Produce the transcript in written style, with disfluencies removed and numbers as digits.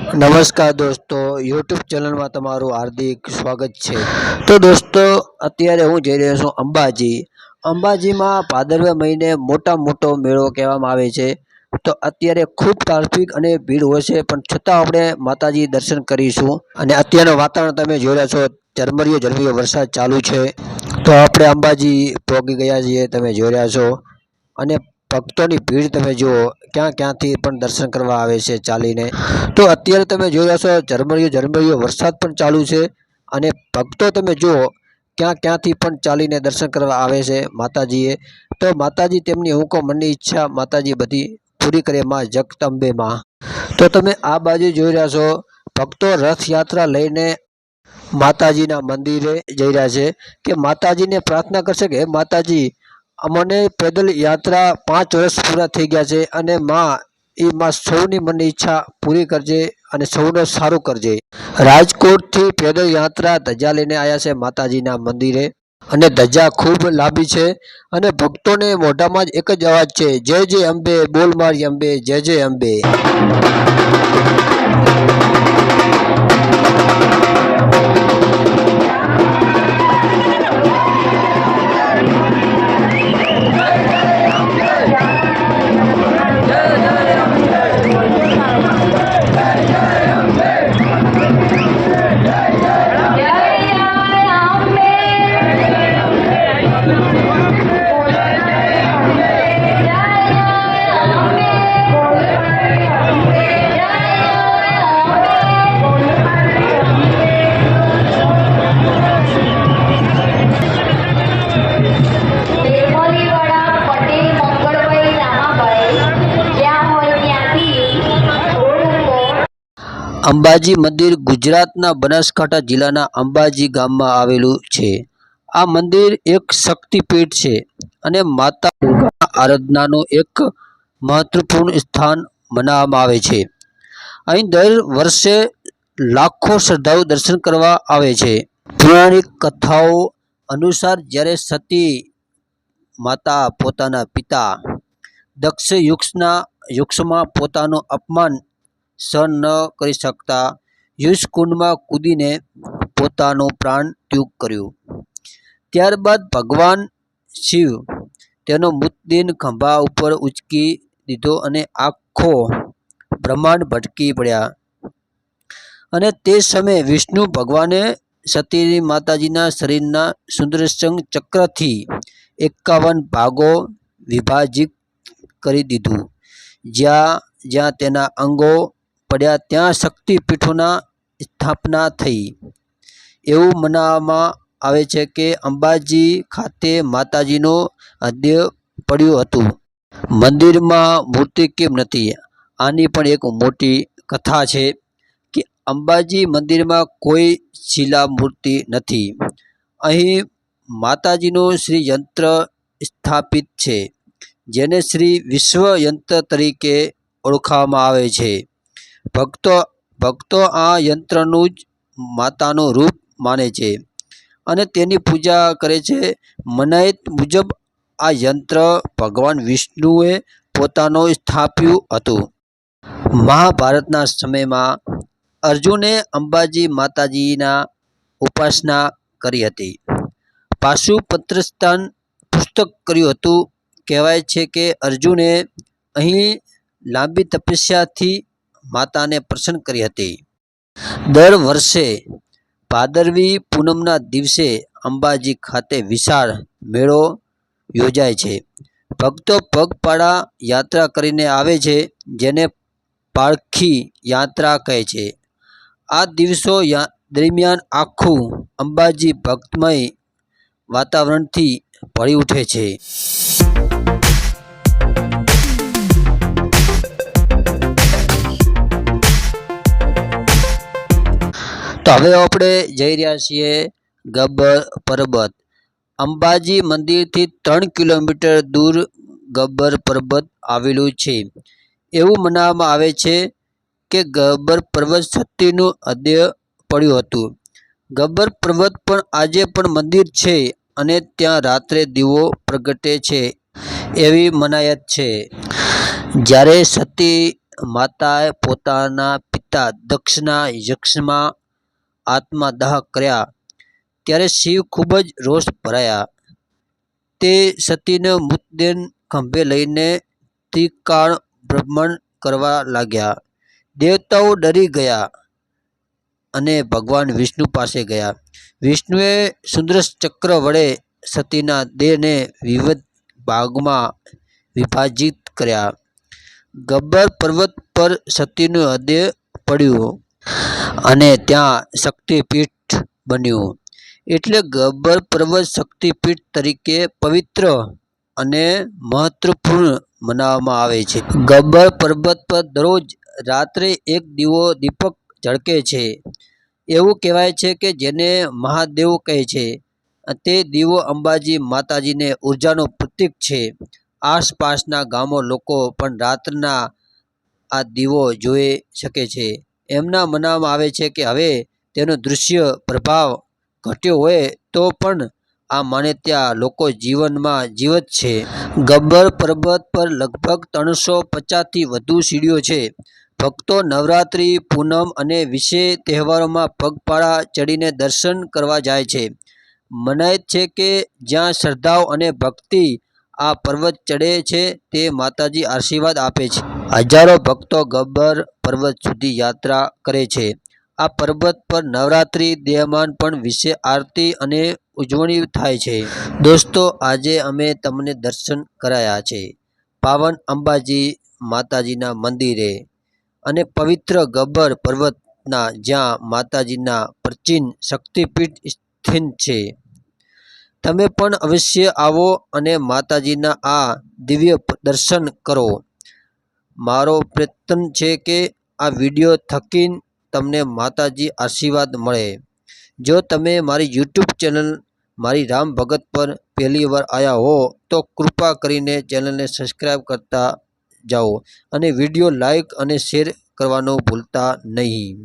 નમસ્કાર દોસ્તો, યુટ્યુબ ચેનલમાં તમારું હાર્દિક સ્વાગત છે। તો દોસ્તો, અત્યારે હું જઈ રહ્યો છું અંબાજીમાં ભાદરવા મહિને મોટો મેળો કહેવામાં આવે છે। તો અત્યારે ખૂબ ટ્રાફિક અને ભીડ હોય છે, પણ છતાં આપણે માતાજી દર્શન કરીશું। અને અત્યારનું વાતાવરણ તમે જોઈ રહ્યા છો, ઝરમરીયો વરસાદ ચાલુ છે। તો આપણે અંબાજી પહોંચી ગયા છીએ, તમે જોઈ રહ્યા છો। અને ભક્તોની ભીડ તમે જુઓ, ક્યાંથી પણ દર્શન કરવા આવે છે ચાલીને। તો અત્યારે તમે જોઈ રહ્યા છો, ઝરમરીયો વરસાદ પણ ચાલુ છે। અને ભક્તો તમે જુઓ, ક્યાંથી પણ ચાલીને દર્શન કરવા આવે છે માતાજીએ। તો માતાજી તેમની મનની ઈચ્છા માતાજી બધી પૂરી કરે, માં જગદંબે માં। તો તમે આ બાજુ જોઈ રહ્યા છો, ભક્તો રથયાત્રા લઈને માતાજીના મંદિરે જઈ રહ્યા છે કે માતાજીને પ્રાર્થના કરશે કે હે માતાજી, અમને પેદલ યાત્રા 5 વર્ષ પૂરા થઈ ગયા છે, અને માં સૌની મનની ઈચ્છા પૂરી કરજે અને સૌને સારું કરજે। રાજકોટથી પેદલ યાત્રા ધજા લઈને આવ્યા છે માતાજીના મંદિરે, અને ધજા ખૂબ લાંબી છે। અને ભક્તોને મોઢામાં જ એક જ અવાજ છે, જય જય અંબે, બોલ મારી અંબે, જય જય અંબે। અંબાજી મંદિર ગુજરાતના બનાસકાંઠા જિલ્લાના અંબાજી ગામમાં આવેલું છે। આ મંદિર એક શક્તિપીઠ છે અને માતા દુર્ગાના આરાધનાનું એક મહત્વપૂર્ણ સ્થાન મનાવવામાં આવે છે। અહીં દર વર્ષે લાખો શ્રદ્ધાળુ દર્શન કરવા આવે છે। પૌરાણિક કથાઓ અનુસાર જ્યારે સતી માતા પોતાના પિતા દક્ષ યુક્ષમાં પોતાનું અપમાન સહન ન કરી શકતા યુષકુંડમાં કૂદીને પોતાનું પ્રાણ ત્યાગ કર્યું। ત્યારબાદ ભગવાન શિવ તેનો મૃતદેહ ખંભા ઉપર ઉંચકી દીધો અને આખો બ્રહ્માંડ ભટકી પડ્યા। અને તે સમયે વિષ્ણુ ભગવાને સતી માતાજીના શરીરના સુદર્શન ચક્રથી 51 ભાગો વિભાજિત કરી દીધું। જ્યાં તેના અંગો પડ્યા ત્યાં શક્તિપીઠોના સ્થાપના થઈ। એવું મનાવવામાં આવે છે કે અંબાજી ખાતે માતાજીનું હૃદય પડ્યું હતું। મંદિરમાં મૂર્તિ કેમ નથી? આની પણ એક મોટી કથા છે કે અંબાજી મંદિરમાં કોઈ શિલા મૂર્તિ નથી। અહીં માતાજીનું શ્રી યંત્ર સ્થાપિત છે, જેને શ્રી વિશ્વ યંત્ર તરીકે ઓળખવામાં આવે છે। ભક્તો આ યંત્રનું જ માતાનું રૂપ માને છે અને તેની પૂજા કરે છે। મનાયત મુજબ આ યંત્ર ભગવાન વિષ્ણુએ પોતાનું સ્થાપ્યું હતું। મહાભારતના સમયમાં અર્જુને અંબાજી માતાજીના ઉપાસના કરી હતી। પાશુપત્રસ્થાન પુસ્તક કર્યું હતું। કહેવાય છે કે અર્જુને અહીં લાંબી તપસ્યાથી માતાને પ્રસન્ન કરી હતી। દર વર્ષે ભાદરવી પૂનમના દિવસે અંબાજી ખાતે વિશાળ મેળો યોજાય છે। ભક્તો પગપાળા યાત્રા કરીને આવે છે, જેને પાલખી યાત્રા કહે છે। આ દિવસો દરમિયાન આખું અંબાજી ભક્તમય વાતાવરણથી ભળી ઉઠે છે। તો હવે આપણે જઈ રહ્યા છીએ ગબ્બર પર્વત। અંબાજી મંદિરથી 3 કિલોમીટર દૂર ગબ્બર પર્વત આવેલું છે। એવું મનાવવામાં આવે છે કે ગબ્બર પર્વત સતીનું હૃદય પડ્યું હતું। ગબ્બર પર્વત પર આજે પણ મંદિર છે અને ત્યાં રાત્રે દીવો પ્રગટે છે એવી મનાયત છે। જ્યારે સતી માતાએ પોતાના પિતા દક્ષના યક્ષમાં આત્મદાહ કર્યા ત્યારે શિવ ખૂબ જ રોષ ભરાયા. તે સતીને મૃતદેહ ખંભે લઈને ત્રિકાળ ભ્રમણ કરવા લાગ્યા. દેવતાઓ ડરી ગયા અને ભગવાન વિષ્ણુ પાસે ગયા. વિષ્ણુએ સુદર્શન ચક્ર વડે સતીના દેહને વિવિધ ભાગમાં વિભાજિત કર્યા. ગબ્બર પર્વત પર સતીનું હૃદય પડ્યું અને ત્યાં શક્તિપીઠ બન્યું. એટલે ગબ્બર પર્વત શક્તિપીઠ તરીકે પવિત્ર અને મહત્વપૂર્ણ મનાવવામાં આવે છે. ગબ્બર પર્વત પર દરરોજ રાત્રે એક દીપક ઝળકે છે. એવું કહેવાય છે કે જેને મહાદેવ કહે છે. તે દીવો અંબાજી માતાજીને ઉર્જાનું પ્રતીક છે. આસપાસના ગામો લોકો પણ રાતના આ દીવો જોઈ શકે છે. એમના મનાવવામાં આવે છે કે હવે તેનો દૃશ્ય પ્રભાવ ઘટ્યો હોય તો પણ આ માન્યતા લોકો જીવનમાં જીવત છે. ગબ્બર પર્વત પર લગભગ 350થી વધુ સીડીઓ છે. ભક્તો નવરાત્રિ, પૂનમ અને વિશેષ તહેવારોમાં પગપાળા ચડીને દર્શન કરવા જાય છે. મનાય છે કે જ્યાં શ્રદ્ધા અને ભક્તિ આ પર્વત ચડે છે તે માતાજી આશીર્વાદ આપે છે. હજારો ભક્તો ગબ્બર પર્વત સુધી યાત્રા કરે છે. આ પર્વત પર નવરાત્રિ દરમિયાન પણ વિશેષ આરતી અને ઉજવણી થાય છે. દોસ્તો, આજે અમે તમને દર્શન કરાયા છે પાવન અંબાજી માતાજીના મંદિરે અને પવિત્ર ગબ્બર પર્વતના, જ્યાં માતાજીના પ્રાચીન શક્તિપીઠ સ્થિત છે. તમે પણ અવશ્ય આવો અને માતાજીના આ દિવ્ય દર્શન કરો. મારો પ્રયત્ન છે કે આ વિડીયો થકી તમને માતાજી આશીર્વાદ મળે. જો તમે મારી YouTube ચેનલ મારી રામ ભગત પર પહેલી વાર આવ્યા હો તો કૃપા કરીને ચેનલને સબસ્ક્રાઈબ કરતા જાઓ અને વિડીયો લાઈક અને શેર કરવાનું ભૂલતા નહીં.